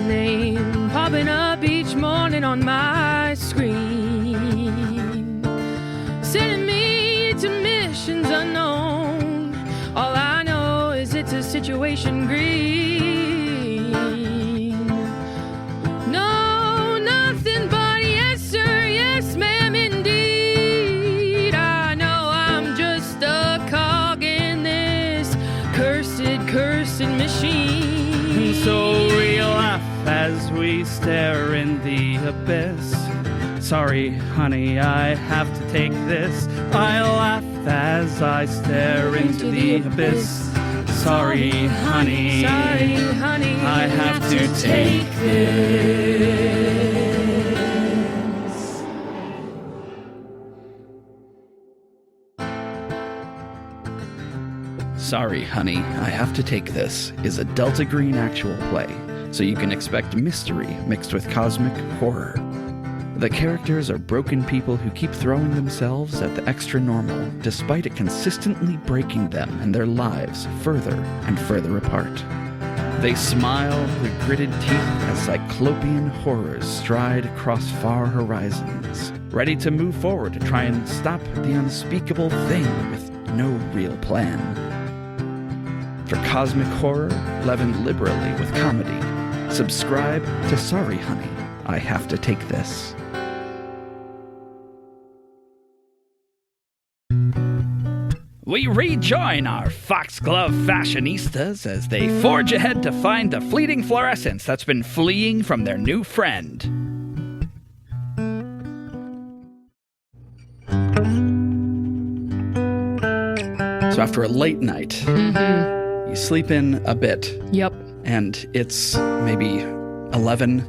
name popping up each morning on my screen, sending me to missions unknown. All I know is it's a situation green. No, nothing but yes, sir, yes, ma'am, indeed. I know I'm just a cog in this cursed machine. So we laugh as we stare in the abyss. Sorry, honey, I have to take this. I laugh as I stare into the abyss. Sorry, honey, I have to take this. Sorry, Honey, I Have to Take This is a Delta Green actual play, so you can expect mystery mixed with cosmic horror. The characters are broken people who keep throwing themselves at the extra normal, despite it consistently breaking them and their lives further and further apart. They smile with gritted teeth as cyclopean horrors stride across far horizons, ready to move forward to try and stop the unspeakable thing with no real plan. For cosmic horror, leavened liberally with comedy, subscribe to Sorry, Honey, I Have to Take This. We rejoin our foxglove fashionistas as they forge ahead to find the fleeting fluorescence that's been fleeing from their new friend. So after a late night, you sleep in a bit. Yep. And it's maybe 11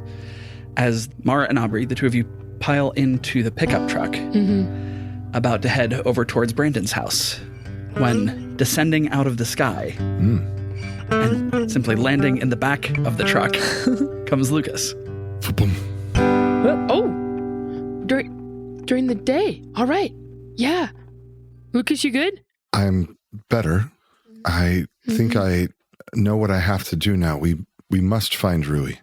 as Mara and Aubrey, the two of you, pile into the pickup truck, about to head over towards Brandon's house, when descending out of the sky and simply landing in the back of the truck comes Lucas. Oh, during the day. All right. Yeah. Lucas, you good? I'm better. I think I know what I have to do now. We must find Rui.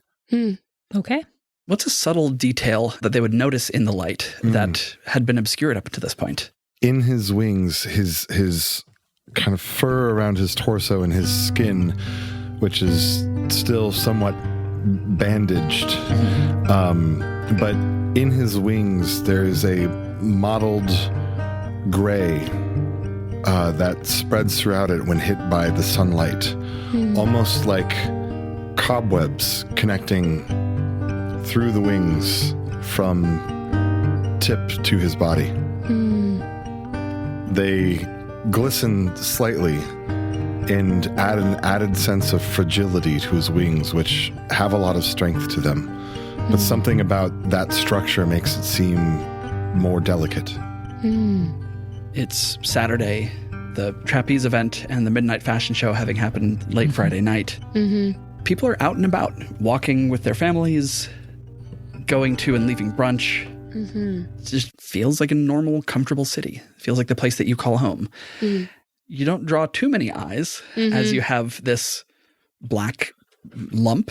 Okay. What's a subtle detail that they would notice in the light that had been obscured up to this point? In his wings, his kind of fur around his torso and his skin, which is still somewhat bandaged. But in his wings, there is a mottled gray that spreads throughout it when hit by the sunlight, almost like cobwebs connecting through the wings from tip to his body. They glisten slightly and add an added sense of fragility to his wings, which have a lot of strength to them. But something about that structure makes it seem more delicate. It's Saturday, the trapeze event and the midnight fashion show having happened late Friday night. People are out and about, walking with their families, going to and leaving brunch. It just feels like a normal, comfortable city. It feels like the place that you call home. You don't draw too many eyes as you have this black lump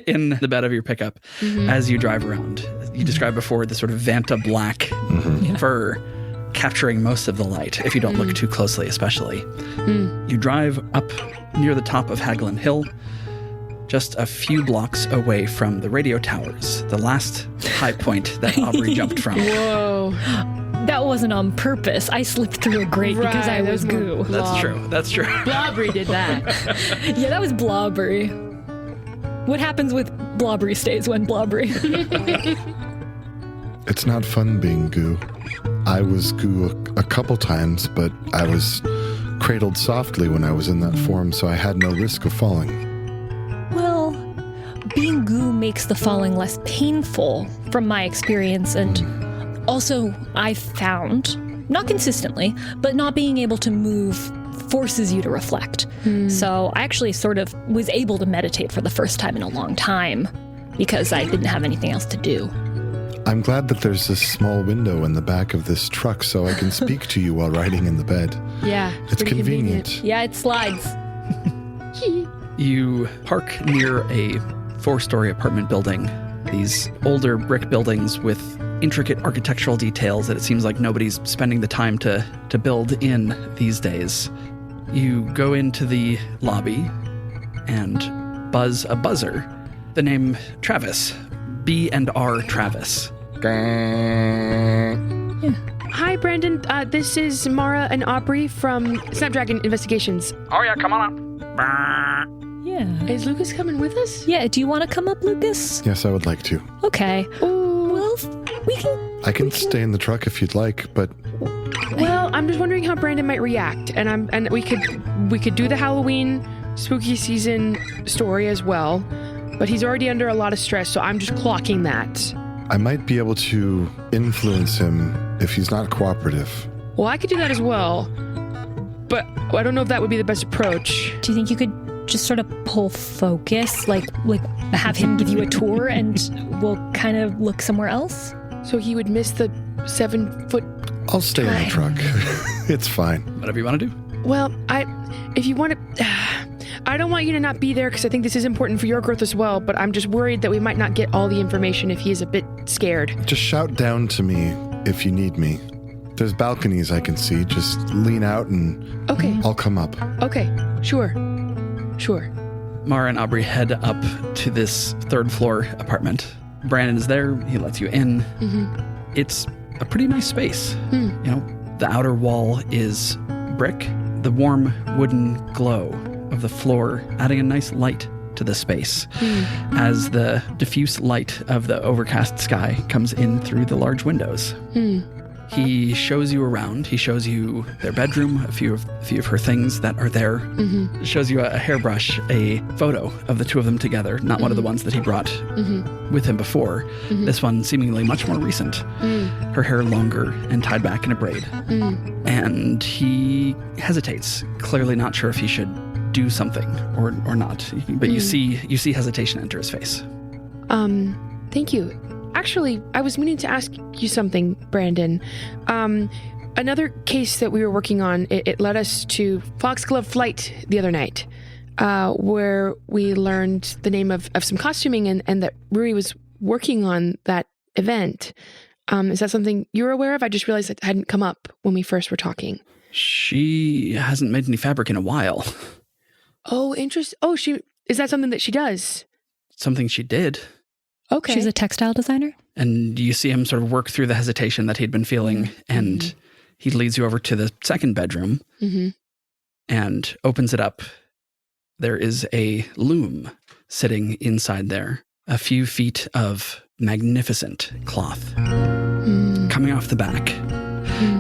in the bed of your pickup as you drive around. You described before the sort of Vanta black fur capturing most of the light, if you don't look too closely, especially. You drive up near the top of Hagelin Hill, just a few blocks away from the radio towers, the last high point that Aubrey jumped from. Whoa. That wasn't on purpose. I slipped through a grate because I was goo. That's true. That's true. Blobbery did that. Yeah, that was blobbery. What happens with blobbery stays when blobbery. It's not fun being goo. I was goo a couple times, but I was cradled softly when I was in that form, so I had no risk of falling. Well, being goo makes the falling less painful from my experience, and also I've found, not consistently, but not being able to move forces you to reflect. So I actually sort of was able to meditate for the first time in a long time because I didn't have anything else to do. I'm glad that there's this small window in the back of this truck so I can speak to you while riding in the bed. Yeah. It's pretty convenient. Yeah, it slides. You park near a 4-story apartment building. These older brick buildings with intricate architectural details that it seems like nobody's spending the time to build in these days. You go into the lobby and buzz a buzzer. The name Travis. B&R Travis. Hi, Brandon. This is Mara and Aubrey from Snapdragon Investigations. Oh yeah, come on up. Yeah. Is Lucas coming with us? Yeah, do you want to come up, Lucas? Yes, I would like to. Okay. Ooh. Well, we can... I can stay in the truck if you'd like, but Well, I'm just wondering how Brandon might react, and we could do the Halloween spooky season story as well, but he's already under a lot of stress, so I'm just clocking that. I might be able to influence him if he's not cooperative. Well, I could do that as well, but I don't know if that would be the best approach. Do you think you could just sort of pull focus, like have him give you a tour and we'll kind of look somewhere else? So he would miss the 7-foot... I'll stay in the truck. It's fine. Whatever you want to do. Well, if you want to... I don't want you to not be there because I think this is important for your growth as well, but I'm just worried that we might not get all the information if he is a bit scared. Just shout down to me if you need me. There's balconies I can see. Just lean out and Okay. I'll come up. Okay. Sure. Mara and Aubrey head up to this 3rd floor apartment. Brandon is there. He lets you in. Mm-hmm. It's a pretty nice space. You know, the outer wall is brick. The warm wooden glow of the floor adding a nice light to the space as the diffuse light of the overcast sky comes in through the large windows. He shows you around. He shows you their bedroom, a few of her things that are there. Shows you a hairbrush, a photo of the two of them together, not one of the ones that he brought with him before. This one seemingly much more recent. Her hair longer and tied back in a braid. And he hesitates, clearly not sure if he should do something or not. But you see hesitation enter his face. Thank you. Actually, I was meaning to ask you something, Brandon. Another case that we were working on, it led us to Foxglove Flight the other night, where we learned the name of some costuming and that Ruri was working on that event. Is that something you're aware of? I just realized it hadn't come up when we first were talking. She hasn't made any fabric in a while. Oh, interesting. Oh, is that something that she does? Something she did. Okay. She's a textile designer? And you see him sort of work through the hesitation that he'd been feeling, and he leads you over to the 2nd bedroom and opens it up. There is a loom sitting inside there, a few feet of magnificent cloth coming off the back,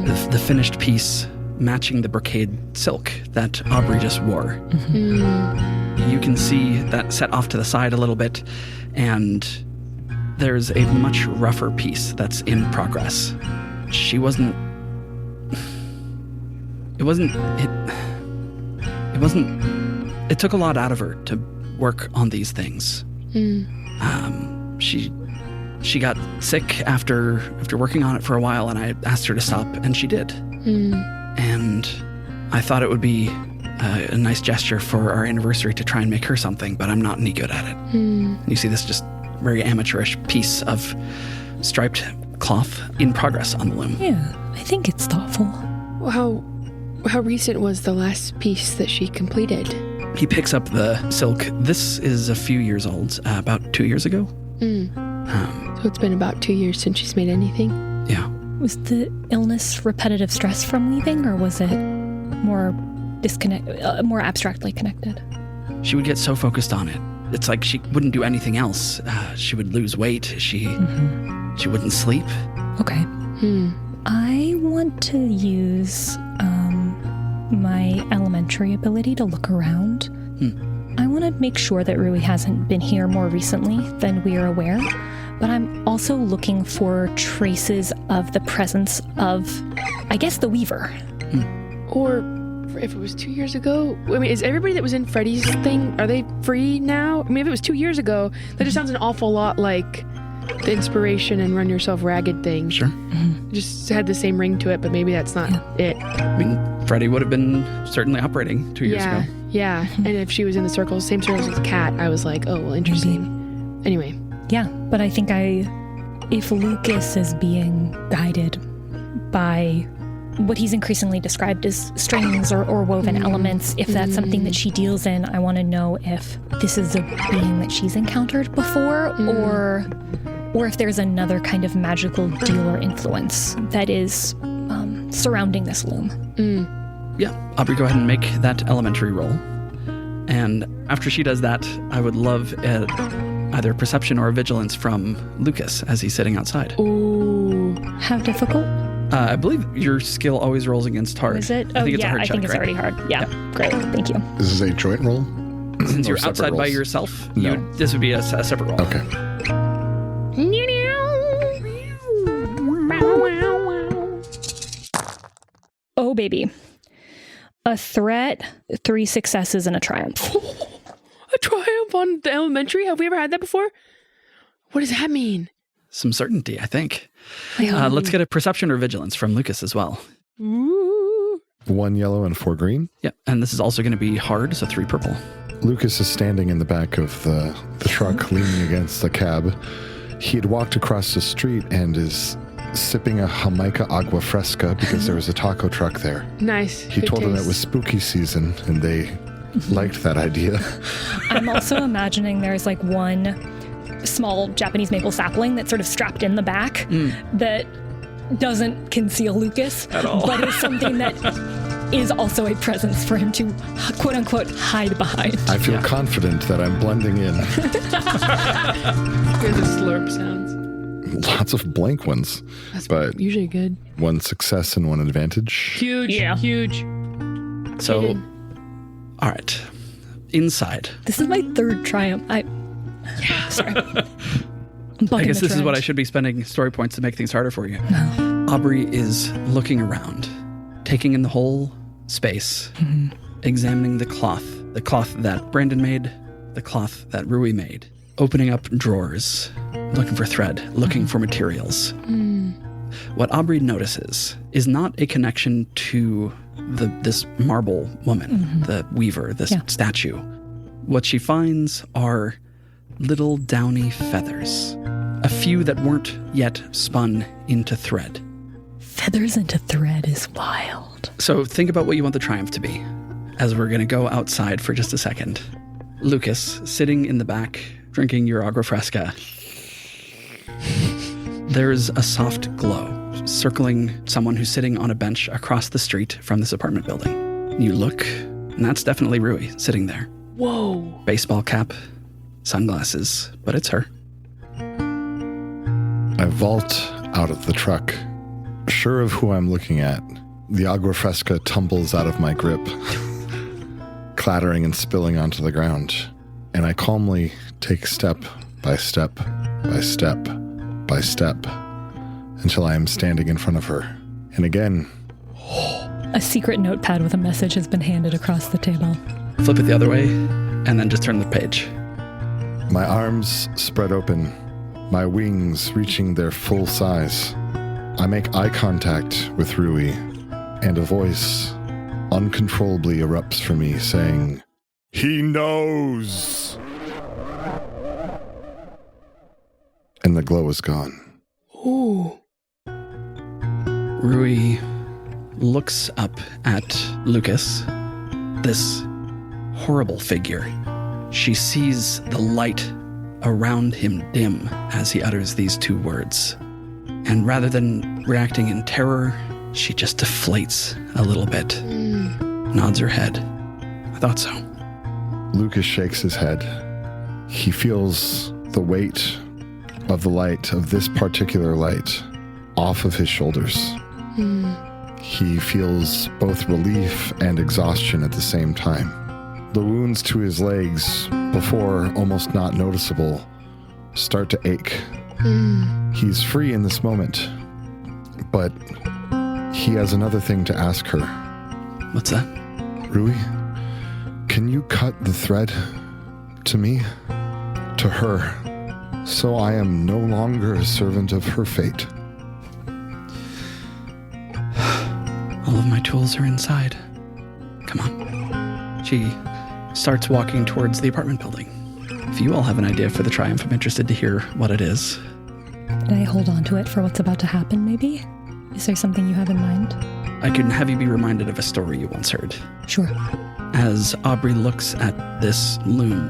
the finished piece matching the brocade silk that Aubrey just wore. You can see that set off to the side a little bit, and there's a much rougher piece that's in progress. It took a lot out of her to work on these things. She got sick after working on it for a while, and I asked her to stop, and she did. And I thought it would be a nice gesture for our anniversary to try and make her something, but I'm not any good at it. You see this just very amateurish piece of striped cloth in progress on the loom. Yeah, I think it's thoughtful. How recent was the last piece that she completed? He picks up the silk. This is a few years old, about 2 years ago. So it's been about 2 years since she's made anything? Yeah. Was the illness repetitive stress from weaving, or was it more more abstractly connected? She would get so focused on it. It's like she wouldn't do anything else. She would lose weight. She wouldn't sleep. Okay. I want to use my elementary ability to look around. I want to make sure that Rui hasn't been here more recently than we are aware, but I'm also looking for traces of the presence of, I guess, the Weaver. Or if it was 2 years ago, I mean, is everybody that was in Freddy's thing, are they free now? I mean, if it was 2 years ago, that just sounds an awful lot like the Inspiration and Run Yourself Ragged thing. Sure. It just had the same ring to it, but maybe that's not it. I mean, Freddy would have been certainly operating 2 years ago. Yeah, and if she was in the circles, same circles as the cat, I was like, oh, well, interesting. Anyway. Yeah, but I think if Lucas is being guided by what he's increasingly described as strings or woven elements, if that's something that she deals in, I want to know if this is a being that she's encountered before or if there's another kind of magical deal or influence that is surrounding this loom. Yeah, Aubrey, go ahead and make that elementary roll. And after she does that, I would love either perception or vigilance from Lucas as he's sitting outside. Ooh. How difficult? I believe your skill always rolls against hard. Is it? I think it's a hard I check, think it's right? already hard. Yeah, great. Thank you. This is a joint roll? Since Or you're separate outside by rolls? yourself, No. this would be a separate roll. Okay. Oh, baby. A threat, 3 successes, and a triumph. A triumph on the elementary? Have we ever had that before? What does that mean? Some certainty, I think. Let's get a perception or vigilance from Lucas as well. Ooh. 1 yellow and 4 green. Yeah, and this is also going to be hard, so 3 purple. Lucas is standing in the back of the truck, leaning against the cab. He had walked across the street and is sipping a Jamaica agua fresca because there was a taco truck there. Nice. He Good told them it taste. was spooky season, and they liked that idea. I'm also imagining there's like one small Japanese maple sapling that's sort of strapped in the back that doesn't conceal Lucas At all. but is something that is also a presence for him to quote unquote hide behind. I feel confident that I'm blending in. Hear the slurp sounds. Lots of blank ones, That's but usually good. 1 success and 1 advantage. Huge. Yeah. Huge. So, all right. Inside. This is my 3rd triumph. Sorry. I guess this is what I should be spending story points to make things harder for you. Aubrey is looking around, taking in the whole space, examining the cloth that Brandon made, the cloth that Rui made, opening up drawers, looking for thread, looking for materials. What Aubrey notices is not a connection to this marble woman, the weaver, this statue. What she finds are little downy feathers, a few that weren't yet spun into thread. Feathers into thread is wild. So think about what you want the triumph to be, as we're going to go outside for just a second. Lucas, sitting in the back, drinking your agua fresca. There's a soft glow circling someone who's sitting on a bench across the street from this apartment building. You look, and that's definitely Rui sitting there. Whoa. Baseball cap, sunglasses, but it's her. I vault out of the truck, sure of who I'm looking at. The agua fresca tumbles out of my grip, clattering and spilling onto the ground. And I calmly take step by step by step by step until I am standing in front of her. And again, A secret notepad with a message has been handed across the table. Flip it the other way, and then just turn the page. my arms spread open, my wings reaching their full size. I make eye contact with Rui, and a voice uncontrollably erupts from me saying, "He knows!" And the glow is gone. Ooh. Rui looks up at Lucas, this horrible figure. She sees the light around him dim as he utters these 2 words. And rather than reacting in terror, she just deflates a little bit, nods her head. I thought so. Lucas shakes his head. He feels the weight of the light, of this particular light, off of his shoulders. He feels both relief and exhaustion at the same time. The wounds to his legs, before almost not noticeable, start to ache. He's free in this moment, but he has another thing to ask her. What's that? Rui, can you cut the thread to me, to her, so I am no longer a servant of her fate? All of my tools are inside. Come on. She starts walking towards the apartment building. If you all have an idea for the triumph, I'm interested to hear what it is. Can I hold on to it for what's about to happen, maybe? Is there something you have in mind? I can have you be reminded of a story you once heard. Sure. As Aubrey looks at this loom,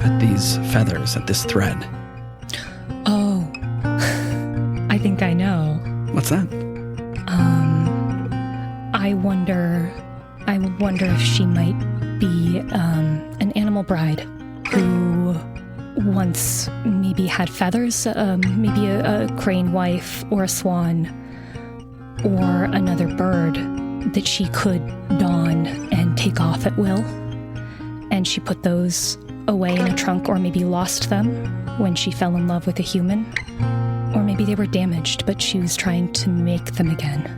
at these feathers, at this thread. Oh, I think I know. What's that? I wonder if she might be an animal bride who once maybe had feathers, maybe a crane wife or a swan or another bird that she could don and take off at will. And she put those away in a trunk, or maybe lost them when she fell in love with a human. Or maybe they were damaged, but she was trying to make them again.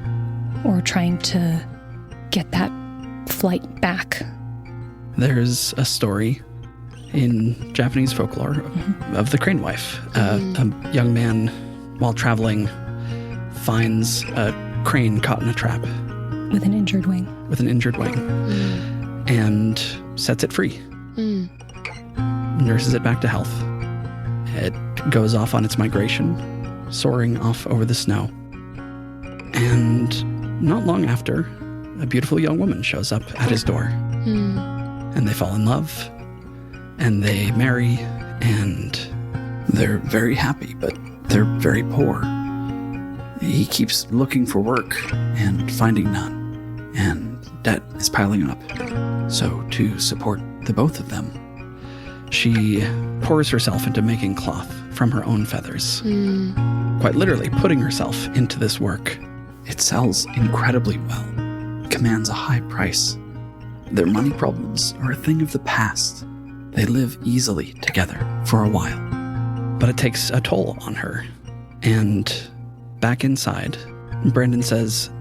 Or trying to get that flight back. There's a story in Japanese folklore of the crane wife. A young man, while traveling, finds a crane caught in a trap. With an injured wing. And sets it free. Nurses it back to health. It goes off on its migration, soaring off over the snow. And not long after, a beautiful young woman shows up at his door. And they fall in love, and they marry, and they're very happy, but they're very poor. He keeps looking for work and finding none, and debt is piling up. So to support the both of them, she pours herself into making cloth from her own feathers. Quite literally putting herself into this work. It sells incredibly well, commands a high price. Their money problems are a thing of the past. They live easily together for a while. But it takes a toll on her. And back inside, Brandon says,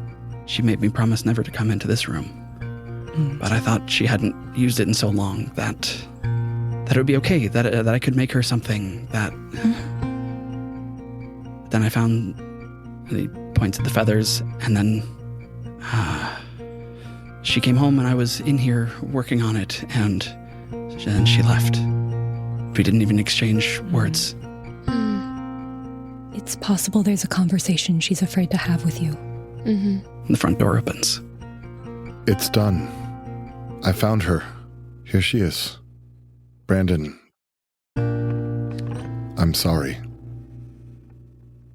she made me promise never to come into this room. But I thought she hadn't used it in so long that it would be okay, that I could make her something that... Then I found... And he points at the feathers, and then... she came home and I was in here working on it, and then she left. We didn't even exchange words. It's possible there's a conversation she's afraid to have with you. And the front door opens. It's done. I found her. Here she is. Brandon. I'm sorry.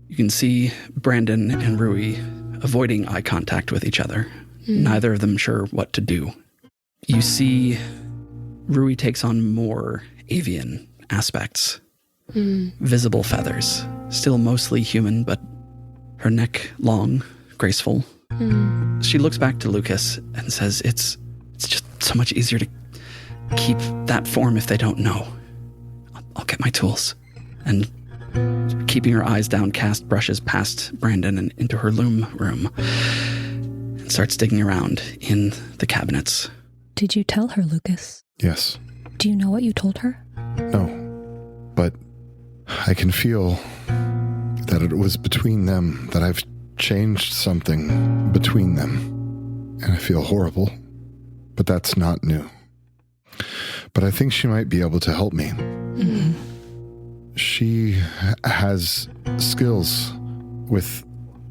You can see Brandon and Rui avoiding eye contact with each other. Neither of them sure what to do. You see Rui takes on more avian aspects. Visible feathers. Still mostly human, but her neck long, graceful. She looks back to Lucas and says, it's just so much easier to keep that form if they don't know. I'll get my tools. And keeping her eyes downcast, brushes past Brandon and into her loom room and starts digging around in the cabinets. Did you tell her, Lucas? Yes. Do you know what you told her? No. But I can feel that it was between them, that I've changed something between them. And I feel horrible. But that's not new. But I think she might be able to help me. She has skills with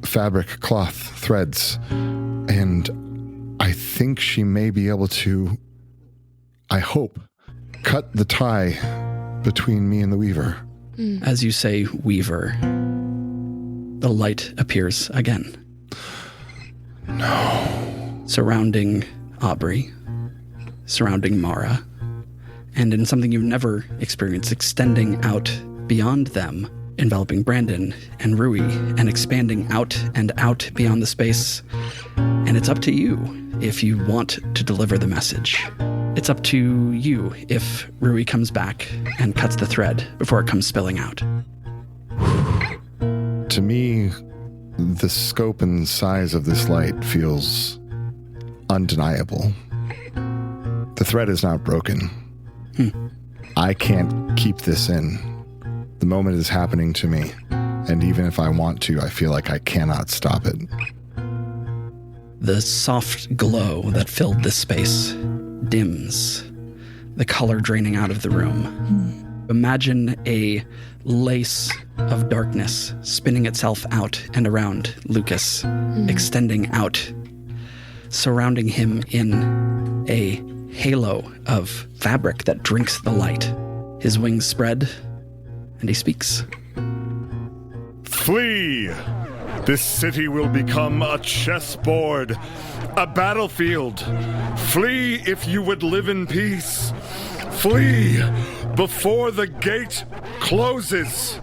fabric, cloth, threads, and I think she may be able to, I hope, cut the tie between me and the Weaver. As you say Weaver, the light appears again. No. Surrounding Aubrey, surrounding Mara, and in something you've never experienced, extending out beyond them, enveloping Brandon and Rui, and expanding out and out beyond the space. And it's up to you if you want to deliver the message. It's up to you if Rui comes back and cuts the thread before it comes spilling out. To me, the scope and size of this light feels undeniable. The thread is not broken. I can't keep this in. The moment is happening to me, and even if I want to, I feel like I cannot stop it. The soft glow that filled this space dims the color draining out of the room. Imagine a lace of darkness spinning itself out and around Lucas, extending out, surrounding him in a halo of fabric that drinks the light. His wings spread, and he speaks. Flee! This city will become a chessboard, a battlefield. Flee if you would live in peace. Flee before the gate closes.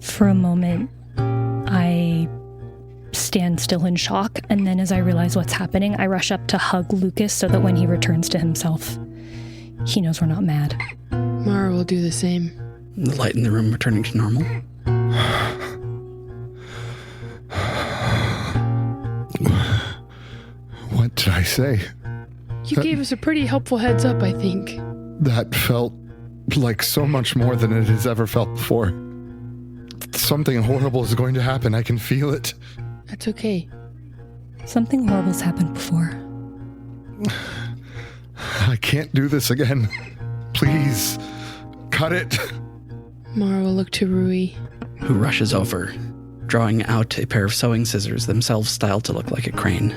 For a moment, I stand still in shock, and then as I realize what's happening, I rush up to hug Lucas so that when he returns to himself, he knows we're not mad. Mara will do the same. The light in the room returning to normal. What did I say? You gave us a pretty helpful heads up, I think. That felt like so much more than it has ever felt before. Something horrible is going to happen. I can feel it. That's okay. Something horrible's happened before. I can't do this again. Please, cut it. Mara will look to Rui. Who rushes over, drawing out a pair of sewing scissors, themselves styled to look like a crane.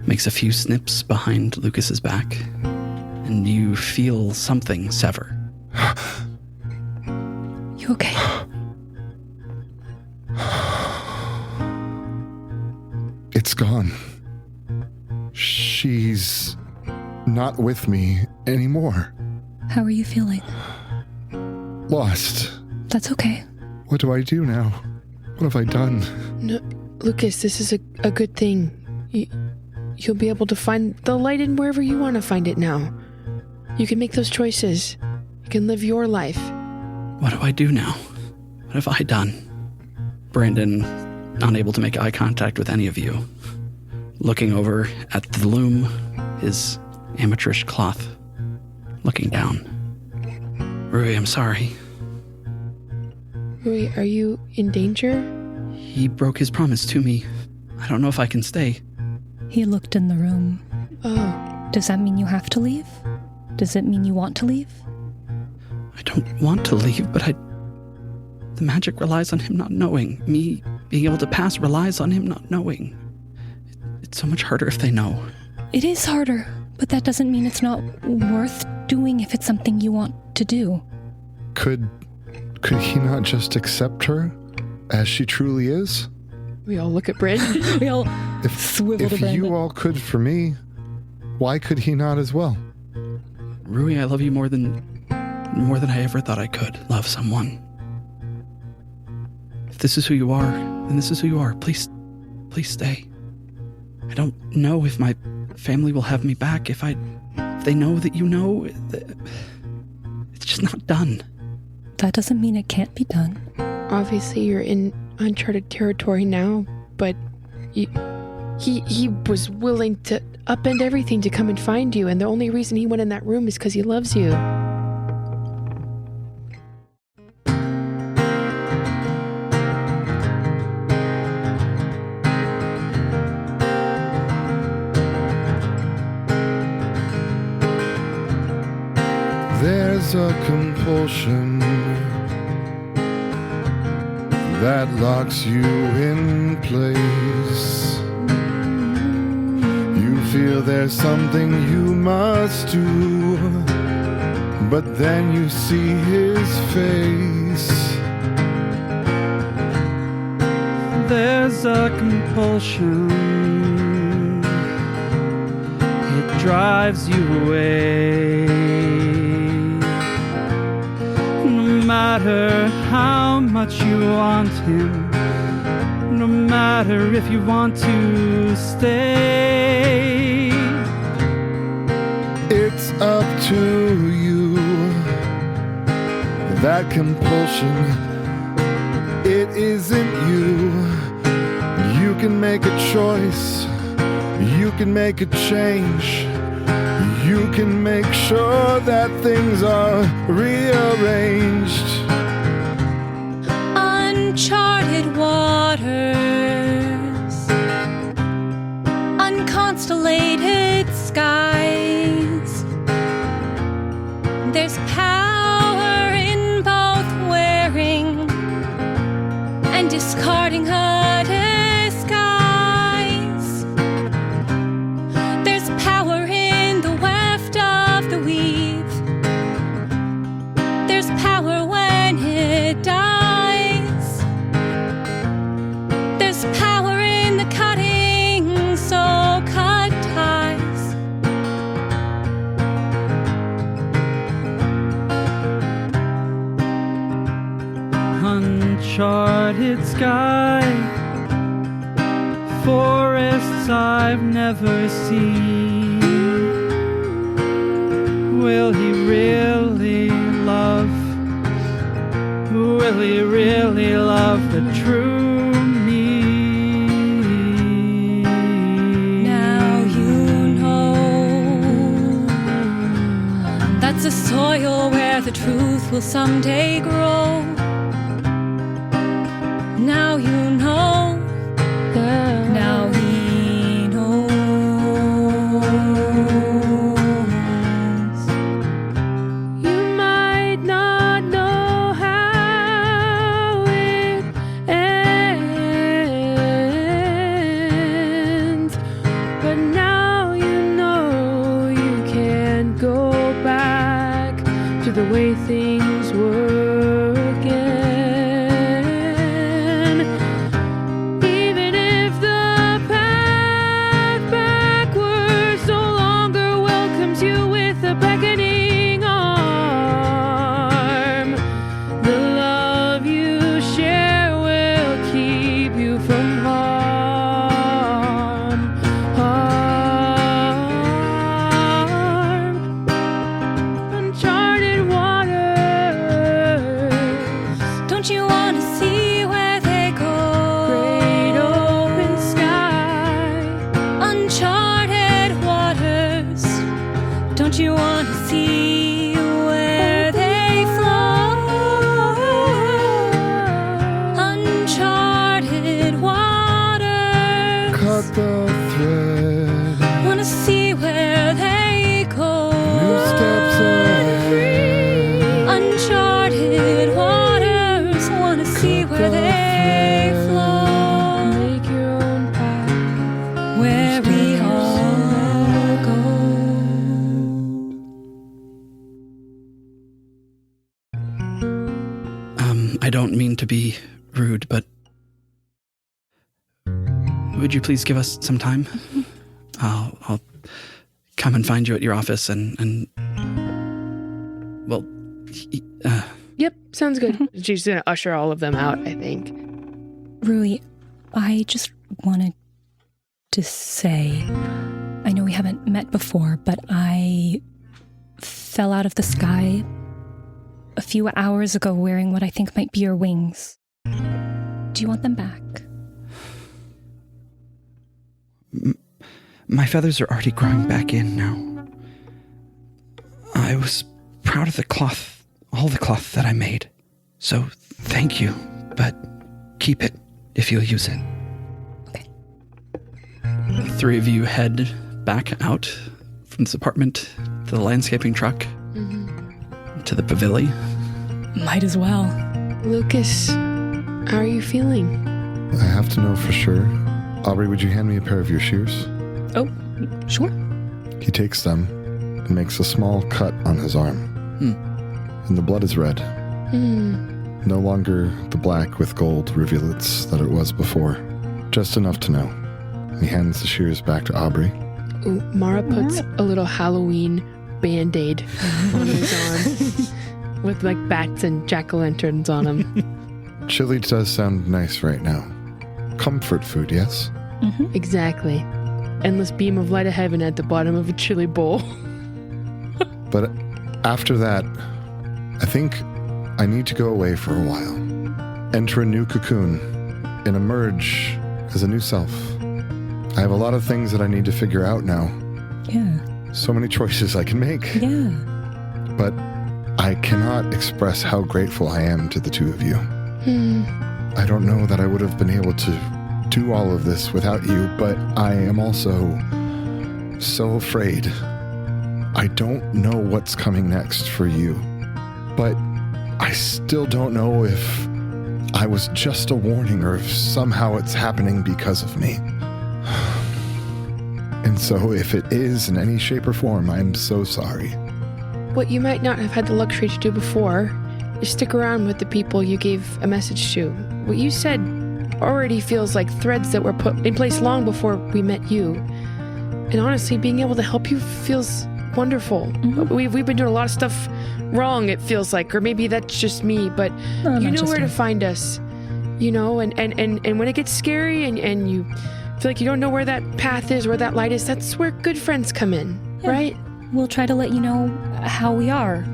Makes a few snips behind Lucas's back, and you feel something sever. You okay? It's gone. She's not with me anymore. How are you feeling? Lost. That's okay. What do I do now? What have I done? No, Lucas, this is a good thing. You'll be able to find the light in wherever you want to find it now. You can make those choices. You can live your life. What do I do now? What have I done? Brandon, unable to make eye contact with any of you, looking over at the loom, his amateurish cloth, looking down. Rui, I'm sorry. Rui, are you in danger? He broke his promise to me. I don't know if I can stay. He looked in the room. Oh. Does that mean you have to leave? Does it mean you want to leave? I don't want to leave, but the magic relies on him not knowing. Me being able to pass relies on him not knowing. It's so much harder if they know. It is harder, but that doesn't mean it's not worth doing if it's something you want to do. Could he not just accept her as she truly is? We all look at Brandon. We all If swivel to Brandon. you all could for me, why could he not as well? Rui, I love you more than I ever thought I could love someone. If this is who you are, then this is who you are. Please stay. I don't know if my family will have me back. If they know that you know, it's just not done. That doesn't mean it can't be done. Obviously, you're in uncharted territory now, but he was willing to upend everything to come and find you, and the only reason he went in that room is because he loves you. There's a compulsion that locks you in place. You feel there's something you must do, but then you see his face. There's a compulsion, it drives you away. No matter how much you want him, no matter if you want to stay, It's up to you. That compulsion, it isn't you. You can make a choice. You can make a change. You can make sure that things are rearranged. Uncharted waters, unconstellated skies. There's power in both wearing and discarding a disguise. There's power in the weft of the weave. There's power when it dies. There's power in the cutting, so cut ties. Uncharted sky, forests I've never seen. Will he really love? Will he really love the true me? Now you know that's a soil where the truth will someday grow. Now you know. Now he knows. You might not know how it ends, but now you know you can't go back to the way things were again. Even if the path backwards no longer welcomes you with a beckoning arm, the love you share will keep you from harm. Uncharted waters. Don't you want to see where they go? Great open sky. Uncharted waters. Don't you want to see where they flow? Uncharted waters. Cut the thread. Want to see where they go? New steps ahead. Uncharted waters. Want to see where they flow? Make your own path. Where we all go. I don't mean to be rude, but would you please give us some time? I'll come and find you at your office and well, Yep, sounds good. She's gonna usher all of them out, I think. Rui, I just wanted to say, I know we haven't met before, but I fell out of the sky a few hours ago wearing what I think might be your wings. Do you want them back? my feathers are already growing back in now. I was proud of the cloth, all the cloth that I made. So thank you, but keep it if you'll use it. Okay. The three of you head back out from this apartment to the landscaping truck, to the pavilion. Might as well. Lucas, how are you feeling? I have to know for sure. Aubrey, would you hand me a pair of your shears? Oh, sure. He takes them and makes a small cut on his arm. And the blood is red. No longer the black with gold rivulets that it was before. Just enough to know. He hands the shears back to Aubrey. Ooh, Mara puts a little Halloween Band-Aid on his arm with like bats and jack-o'-lanterns on them. Chili does sound nice right now. Comfort food, yes? Exactly. Endless beam of light of heaven at the bottom of a chili bowl. But after that, I think I need to go away for a while. Enter a new cocoon and emerge as a new self. I have a lot of things that I need to figure out now. Yeah. So many choices I can make. Yeah. But I cannot express how grateful I am to the two of you. I don't know that I would have been able to do all of this without you, but I am also so afraid I don't know what's coming next for you, but I still don't know if I was just a warning or if somehow it's happening because of me. And so if it is in any shape or form, I'm so sorry. What you might not have had the luxury to do before is stick around with the people you gave a message to. What you said already feels like threads that were put in place long before we met you. And honestly, being able to help you feels wonderful. Mm-hmm. We've been doing a lot of stuff wrong, it feels like, or maybe that's just me, but No, you not know just where you. to find us, you know, and when it gets scary and you feel like you don't know where that path is, where that light is, that's where good friends come in, Yeah. right? We'll try to let you know how we are.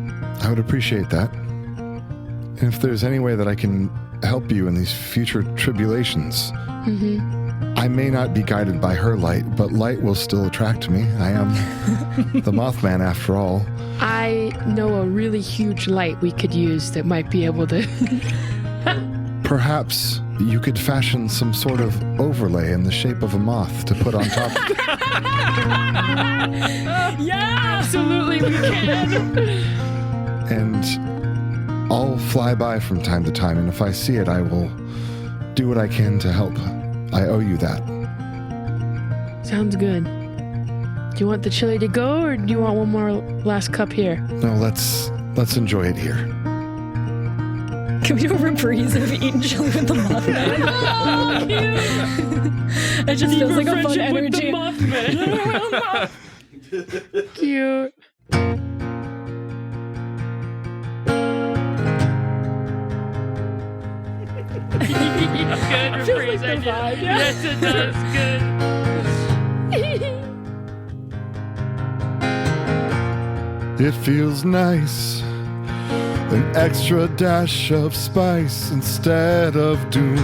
I would appreciate that. And if there's any way that I can help you in these future tribulations, I may not be guided by her light, but light will still attract me. I am the Mothman after all. I know a really huge light we could use that might be able to... Perhaps you could fashion some sort of overlay in the shape of a moth to put on top. Yeah, absolutely we can. And I'll fly by from time to time, and if I see it, I will do what I can to help. I owe you that. Sounds good. Do you want the chili to go, or do you want one more last cup here? No, let's enjoy it here. Can we do a reprise of eating chili with the Mothman? Oh, cute. It just feels like a fun energy. Cute. Good reprise idea. Yes, it does. Good. It feels nice. An extra dash of spice instead of doom.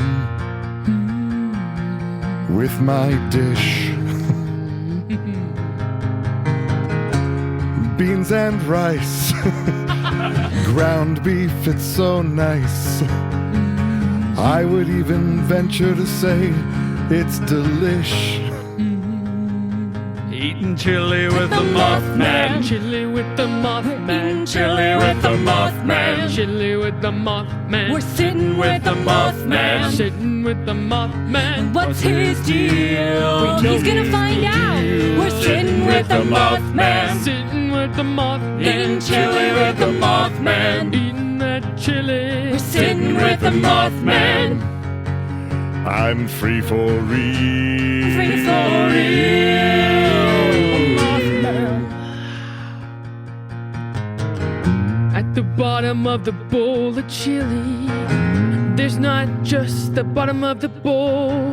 With my dish. Beans and rice. Ground beef, it's so nice. I would even venture to say it's delish. Eating chili with the Mothman. Chili with the Mothman. Chili with the Mothman. Chili with the Mothman. We're sitting with the Mothman. Sitting with the Mothman. What's his deal? He's gonna find out. We're sitting with the Mothman. Sitting with the Mothman. Eating chili with the Mothman. Eating that chili. We're sitting with the Mothman. I'm free for real. Free for real. Mothman. At the bottom of the bowl of chili, there's not just the bottom of the bowl,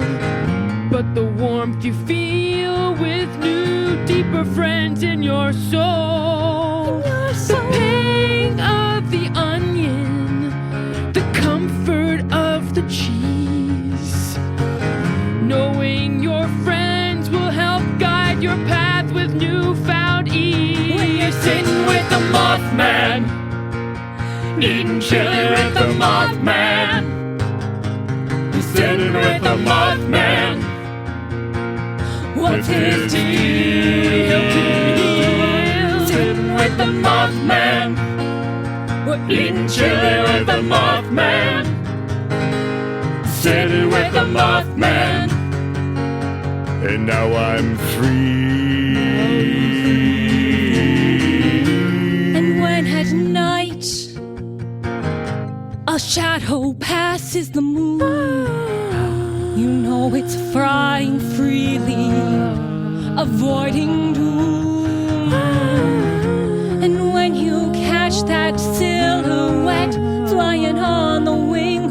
but the warmth you feel with new, deeper friends in your soul. The pang of the onion, the comfort of the cheese, knowing your friends will help guide your path with newfound ease. When you're sitting with the Mothman, Eating chili with the Mothman. Sitting with the Mothman. what's his deal? Sitting with the Mothman. We're Eating chili with the Mothman. Sitting with the Mothman. And now I'm free. And when at night a shadow passes the moon, you know it's flying freely, avoiding doom. And when you catch that silhouette flying on the wing,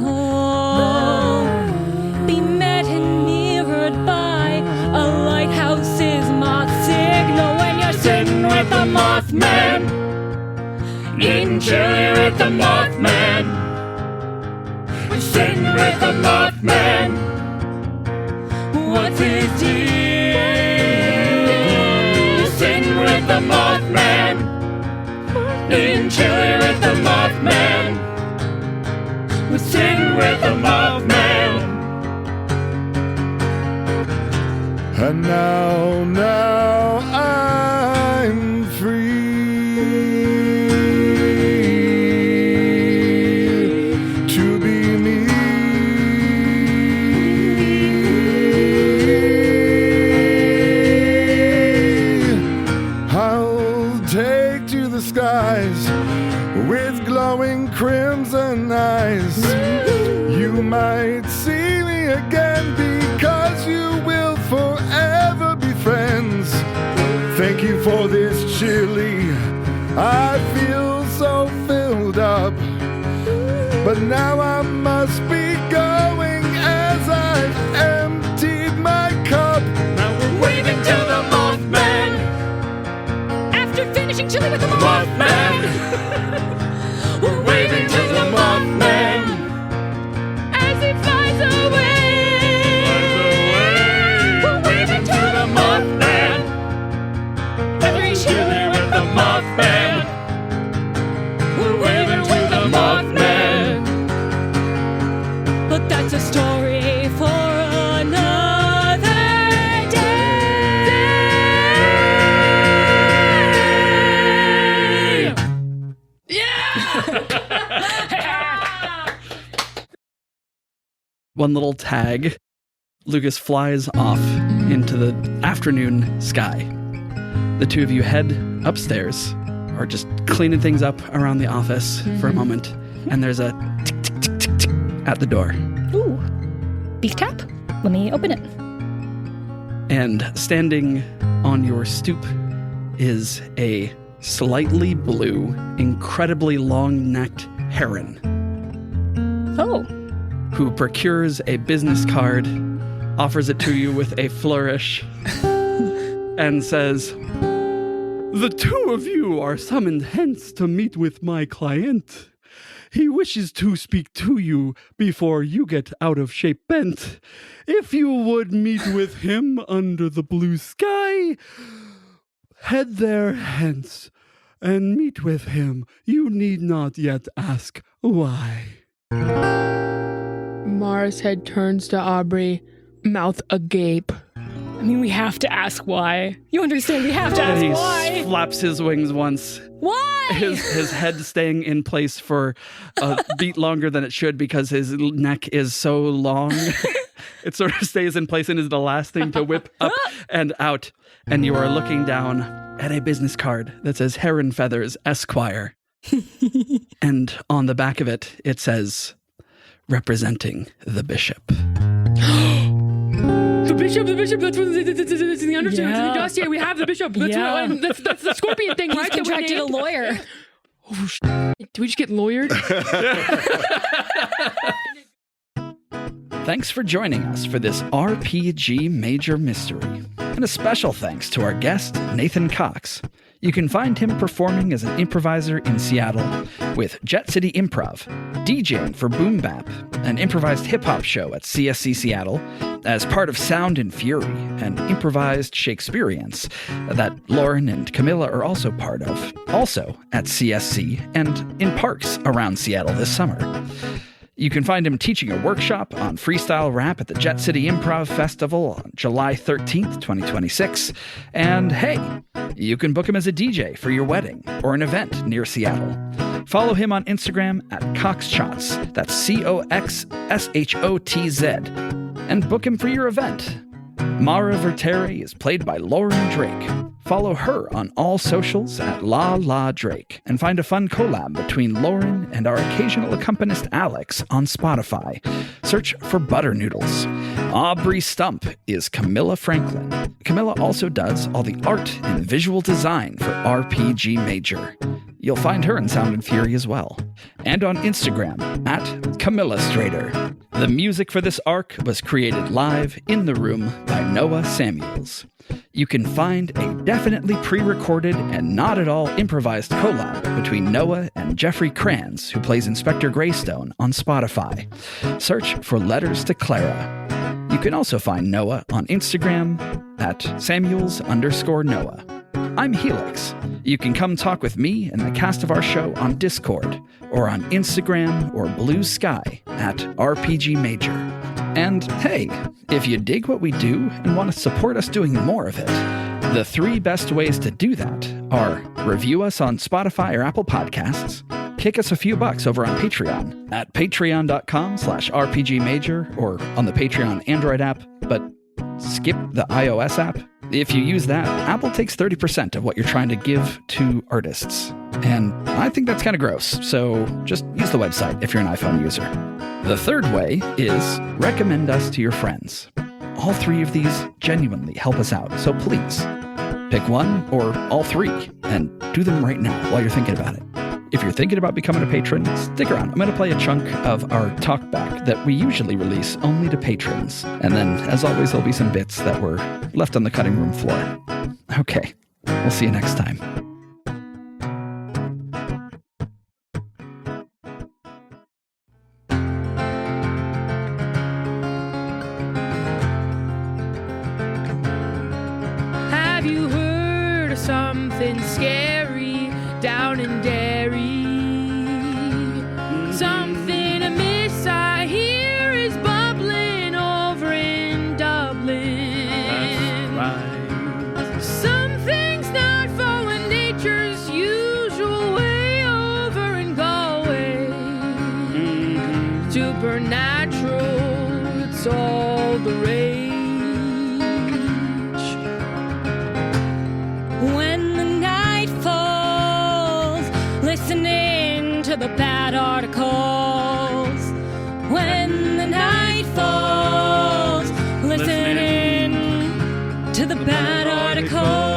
be met and mirrored by a lighthouse's moth signal. When you're sitting with the Mothman, Eating chili with the Mothman. Sitting with the Mothman. what's his deal? Sitting with the Mothman. Eating chili with the Mothman. We're sitting with the Mothman. And now I'm free. those glowing crimson eyes. You might see me again because you will forever be friends. Thank you for this chili. I feel so filled up. But now I must be going as I've emptied my cup. Now we're waving to the Mothman. After finishing chili with the Mothman. We're waving to the Mothman. as he flies away. We're waving to the Mothman. Every Chili with the Mothman. We're waving to the Mothman. But that's a story for another day. One little tag. Lucas flies off into the afternoon sky. The two of you head upstairs, or just cleaning things up around the office for a moment, and there's a tick, tick, tick, tick, tick at the door. Ooh. Beef tap? Let me open it. And standing on your stoop is a slightly blue, incredibly long-necked heron Oh. who procures a business card, offers it to you with a flourish, and says, "The two of you are summoned hence to meet with my client. He wishes to speak to you before you get out of shape bent. If you would meet with him under the blue sky, head there hence and meet with him. You need not yet ask why." Mara's head turns to Aubrey, mouth agape. I mean, we have to ask why. You understand? We have to ask He why. flaps his wings once. Why? His head staying in place for a beat longer than it should because his neck is so long. It sort of stays in place and is the last thing to whip up and out. And you are looking down at a business card that says Heron Feathers, Esquire. And on the back of it, it says, representing the bishop. The bishop, that's what it's in the understanding. Yeah. The dossier, we have the bishop. That's, Yeah. that's the scorpion thing, He's right? that we contracted a named? lawyer. Oh, did we just get lawyered? Thanks for joining us for this RPG Major Mystery. And a special thanks to our guest, Nathan Cox. You can find him performing as an improviser in Seattle with Jet City Improv, DJing for Boom Bap, an improvised hip-hop show at CSC Seattle, as part of Sound and Fury, an improvised Shakespeareans that Lauren and Camilla are also part of, also at CSC and in parks around Seattle this summer. You can find him teaching a workshop on freestyle rap at the Jet City Improv Festival on July 13th, 2026. And hey, you can book him as a DJ for your wedding or an event near Seattle. Follow him on Instagram at CoxShots, that's CoxShotz, and book him for your event. Mara Vertere is played by Lauren Drake. Follow her on all socials at La Drake, and find a fun collab between Lauren and our occasional accompanist Alex on Spotify. Search for Butter Noodles. Aubrey Stump is Camilla Franklin. Camilla also does all the art and visual design for RPG Major. You'll find her in Sound and Fury as well. And on Instagram at Camillastrator. The music for this arc was created live in the room by Noah Samuels. You can find a definitely pre-recorded and not at all improvised collab between Noah and Jeffrey Kranz, who plays Inspector Greystone, on Spotify. Search for Letters to Clara. You can also find Noah on Instagram at Samuels_Noah. I'm Helix. You can come talk with me and the cast of our show on Discord, or on Instagram or Blue Sky at RPG Major. And hey, if you dig what we do and want to support us doing more of it, the 3 best ways to do that are review us on Spotify or Apple Podcasts, kick us a few bucks over on Patreon at patreon.com/RPGmajor, or on the Patreon Android app, but skip the iOS app If you use that, Apple takes 30% of what you're trying to give to artists. And I think that's kind of gross, so just use the website if you're an iPhone user. The third way is recommend us to your friends. All three of these genuinely help us out, so please pick one or all three and do them right now while you're thinking about it. If you're thinking about becoming a patron, stick around. I'm going to play a chunk of our talkback that we usually release only to patrons. And then, as always, there'll be some bits that were left on the cutting room floor. Okay, we'll see you next time. Have you heard of something scary down in Derry? Something amiss I hear is bubbling over in Dublin. That's right. Something's not following nature's usual way over in Galway. Supernatural, it's all the rage. When the night falls, listening to the bad articles. When the night falls, listening to the bad articles.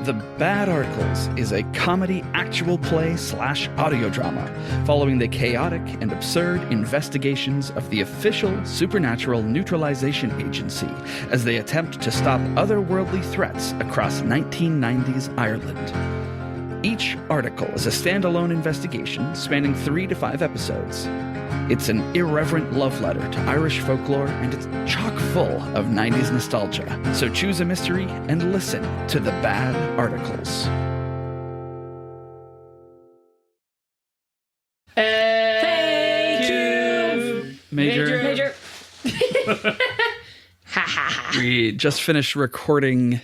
The Bad Articles is a comedy actual play / audio drama following the chaotic and absurd investigations of the official supernatural neutralization agency as they attempt to stop otherworldly threats across 1990s Ireland. Each article is a standalone investigation spanning 3 to 5 episodes. It's an irreverent love letter to Irish folklore, and it's chock full of 90s nostalgia. So choose a mystery and listen to The Bad Articles. Thank you. Major. We just finished recording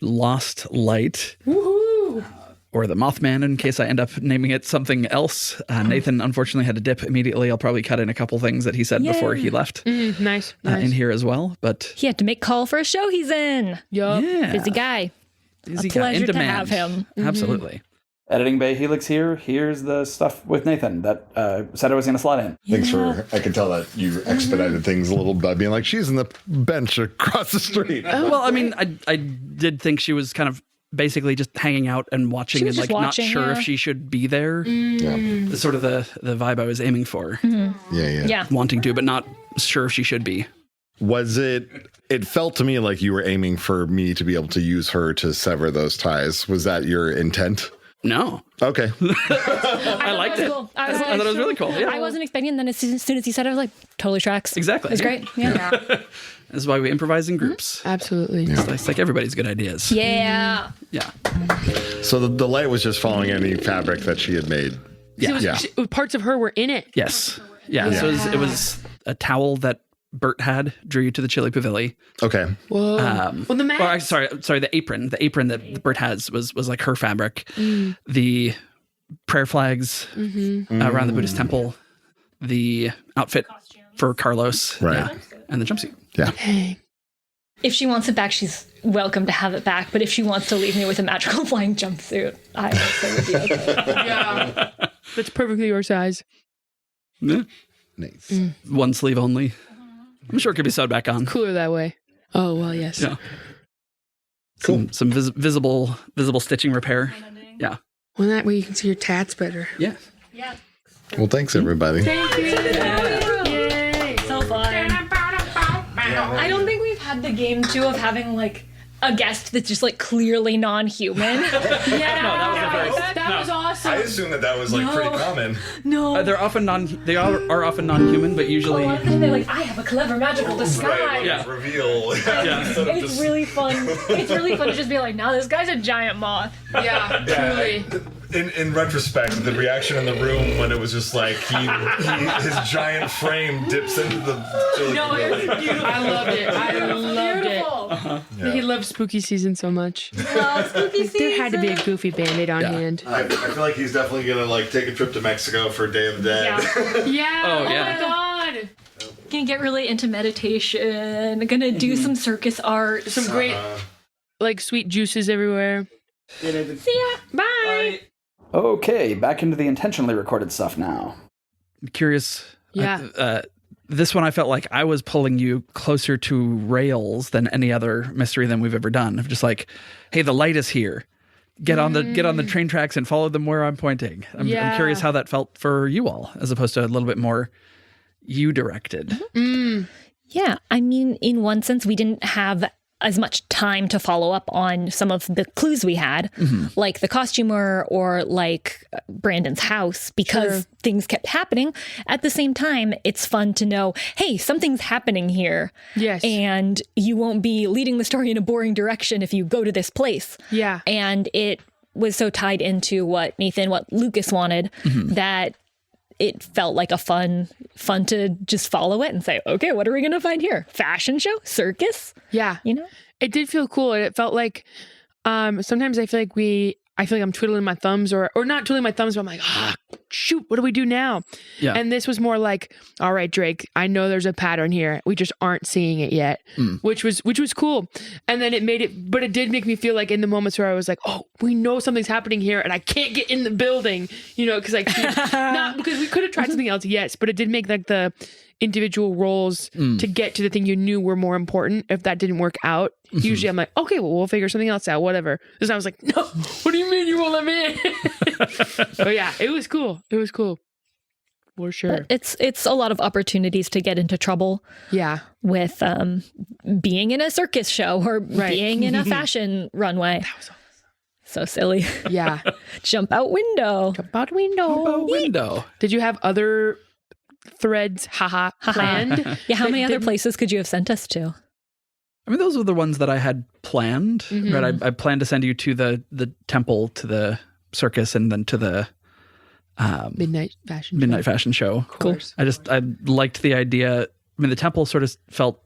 Lost Light. Woohoo! Or the Mothman, in case I end up naming it something else. Nathan, unfortunately, had to dip immediately. I'll probably cut in a couple things that he said before he left Nice. in here as well. But He had to make call for a show he's in. Yup. yeah, Busy guy. busy A guy, pleasure in to demand. have him. Absolutely. Editing Bay Helix here. Here's the stuff with Nathan that said I was going to slot in. Thanks for. I could tell that you expedited things a little by being like, she's in the bench across the street. Well, I mean, I did think she was kind of basically just hanging out and watching She and was like just not watching, sure yeah. if she should be there. Yeah. The sort of the vibe I was aiming for. Yeah. Wanting to, but not sure if she should be. Was it? It felt to me like you were aiming for me to be able to use her to sever those ties. Was that your intent? No. Okay. I liked it. Cool. I thought it was really cool. Yeah. I wasn't expecting it, and then as soon as he said it, I was like, totally tracks. Exactly. It's great. Yeah. That's why we improvise in groups. Absolutely. It's like everybody's good ideas. Yeah. Yeah. So the light was just following any fabric that she had made. Yeah. Parts of her were in it. Yes. Yeah. So it was a towel that Bert had, drew you to the Chili Pavilion. Okay. Whoa. Well, the mask. Sorry, the apron. The apron that Bert has was like her fabric. The prayer flags around the Buddhist temple. The outfit for Carlos. Right. Yeah, and the jumpsuit. Yeah. If she wants it back, she's welcome to have it back. But if she wants to leave me with a magical flying jumpsuit, I also would be okay. Yeah. That's perfectly your size. Yeah. Nice. One sleeve only. I'm sure it could be sewed back on. Cooler that way. Oh, well, yes. Yeah. Some visible stitching repair. Yeah. Well, that way you can see your tats better. Yeah. Well, thanks everybody. Thank you. Yay. So fun. I don't think we've had the game too of having like a guest that's just like clearly non-human. That was awesome. I assumed that was like pretty common. No. They're often they are often non-human, but usually. A lot of the time they're like, I have a clever magical disguise. Yeah. Reveal. It's really fun. It's really fun to just be like, no, this guy's a giant moth. Yeah, truly. In retrospect, the reaction in the room when it was just like his giant frame dips into the. No, it was beautiful. I loved it. I loved it. He loves spooky season so much. Spooky season. There had to be a goofy Band-Aid on hand. I feel like he's definitely gonna like take a trip to Mexico for Day of the Dead. Yeah. Oh, Oh yeah. my god. Gonna get really into meditation. Gonna do some circus art. Some great, like, sweet juices everywhere. See ya. Bye. Okay, back into the intentionally recorded stuff now. I'm curious. Yeah. This one I felt like I was pulling you closer to rails than any other mystery than we've ever done. Of just like, hey, the light is here. Get on the train tracks and follow them where I'm pointing. I'm curious how that felt for you all, as opposed to a little bit more you directed. Yeah, I mean, in one sense, we didn't have as much time to follow up on some of the clues we had, like the costumer or like Brandon's house, because things kept happening. At the same time, it's fun to know, hey, something's happening here. Yes. And you won't be leading the story in a boring direction if you go to this place. Yeah. And it was so tied into what Lucas wanted, that it felt like a fun to just follow it and say, okay, what are we going to find here? Fashion show? Circus? Yeah. You know? It did feel cool. And it felt like sometimes I feel like I'm twiddling my thumbs or not twiddling my thumbs, but I'm like, shoot, what do we do now? Yeah. And this was more like, all right, Drake, I know there's a pattern here. We just aren't seeing it yet, which was cool. And then it did make me feel like in the moments where I was like, oh, we know something's happening here and I can't get in the building, because not because we could have tried something else, yes, but it did make like the individual roles to get to the thing you knew were more important. If that didn't work out, usually I'm like, okay, well, we'll figure something else out, whatever. Because I was like, no, what do you mean you won't let me in? But yeah, it was cool. It was cool. For sure. But it's a lot of opportunities to get into trouble. Yeah. With being in a circus show or being in a fashion runway. That was so silly. Yeah. Jump out window. Jump out window. Did you have other threads planned? Yeah, how many other places could you have sent us to? I mean, those were the ones that I had planned. Right, I planned to send you to the temple, to the circus, and then to the midnight fashion show. Cool. I liked the idea. I mean, the temple sort of felt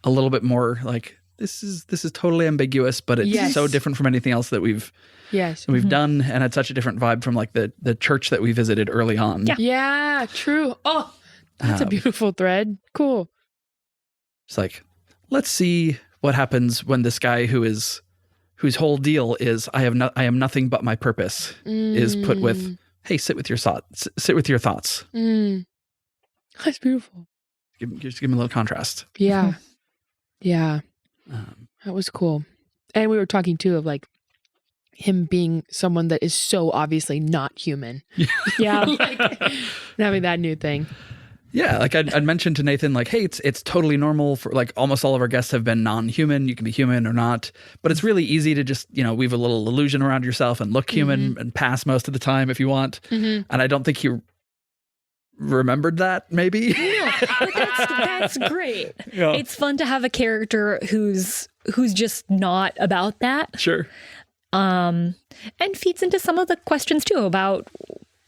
a little bit more like this is totally ambiguous, but it's so different from anything else that we've done, and had such a different vibe from like the church that we visited early on. Yeah, true. Oh, that's a beautiful thread. Cool. It's like, let's see what happens when this guy whose whole deal is I am nothing but my purpose is put with, hey, sit with your thoughts. That's beautiful. Just give him a little contrast. Yeah. Yeah. That was cool. And we were talking too of like him being someone that is so obviously not human. Yeah. Like having that new thing. Yeah, like I'd mentioned to Nathan, like, hey, it's totally normal for like almost all of our guests have been non-human. You can be human or not, but it's really easy to just, weave a little illusion around yourself and look human and pass most of the time if you want. And I don't think he remembered that, maybe. No, but that's great. Yeah. It's fun to have a character who's just not about that. Sure. And feeds into some of the questions too about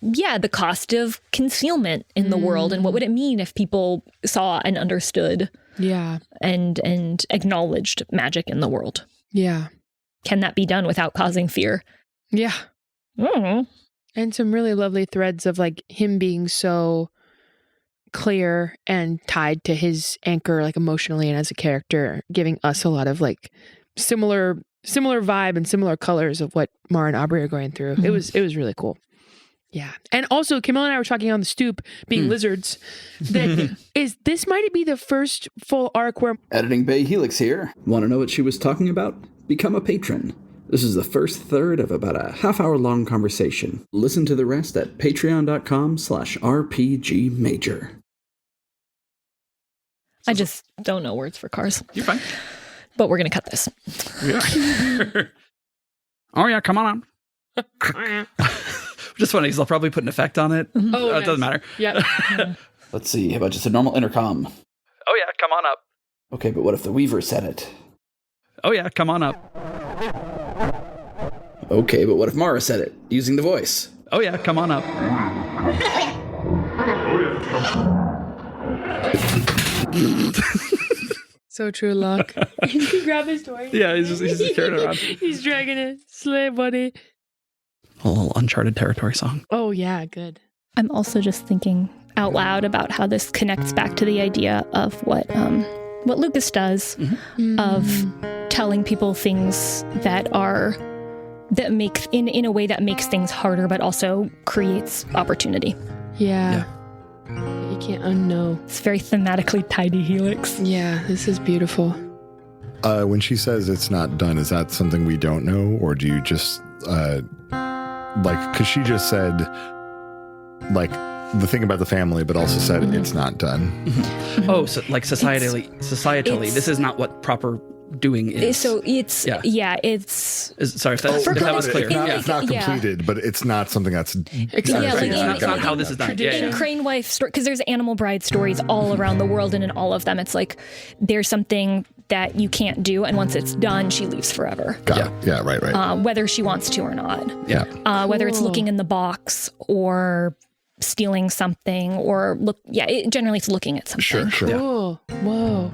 the cost of concealment in the world, and what would it mean if people saw and understood and acknowledged magic in the world. Yeah. Can that be done without causing fear? Yeah. Mm. And some really lovely threads of like him being so clear and tied to his anchor, like emotionally and as a character, giving us a lot of like similar vibe and similar colors of what Mara and Aubrey are going through. It was really cool. Yeah. And also Camilla and I were talking on the stoop being lizards. This might be the first full arc where Editing Bay Helix here. Want to know what she was talking about? Become a patron. This is the first third of about a half-hour-long conversation. Listen to the rest at patreon.com/rpgmajor. I just don't know words for cars. You're fine. But we're going to cut this. Yeah. Oh, yeah, come on. Just funny because I'll probably put an effect on it. Oh, It doesn't matter. Yeah. Let's see, how about just a normal intercom? Oh, yeah, come on up. Okay, but what if the Weaver said it? Oh, yeah, come on up. Okay, but what if Mara said it, using the voice? Oh, yeah, come on up. So true, Locke. He grab his toy. Yeah, he's just carrying it around. He's dragging it. Slay, buddy. A little Uncharted Territory song. Oh, yeah, good. I'm also just thinking out loud about how this connects back to the idea of what Lucas does, of telling people things that make in a way that makes things harder, but also creates opportunity. Yeah. You can't unknow. It's very thematically tied to Helix. Yeah, this is beautiful. When she says it's not done, is that something we don't know, or do you just because she just said the thing about the family, but also said it's not done. Oh, so like societally, this is not what proper doing is. So it's Sorry if that was clear. It's not completed, but it's not something that's That's not how this is done. In Crane Wife story, because there's Animal Bride stories all around the world, and in all of them, it's like there's something that you can't do, and once it's done, she leaves forever. Got it. Yeah, right. Whether she wants to or not. Yeah. Whether it's looking in the box or stealing something, or generally it's looking at something. Sure. Cool. Whoa.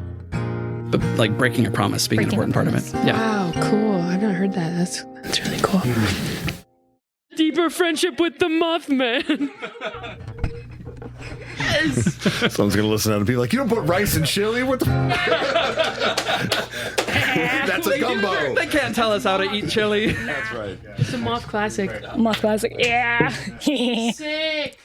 But like breaking a promise being an important part of it. Yeah. Wow, cool. I've not heard that. That's really cool. Deeper friendship with the Mothman. Yes. Someone's gonna listen out and be like, "You don't put rice in chili? What the?" That's a gumbo. They can't tell us how to eat chili. That's right. It's a Moth classic. Moth classic. Yeah. Sick.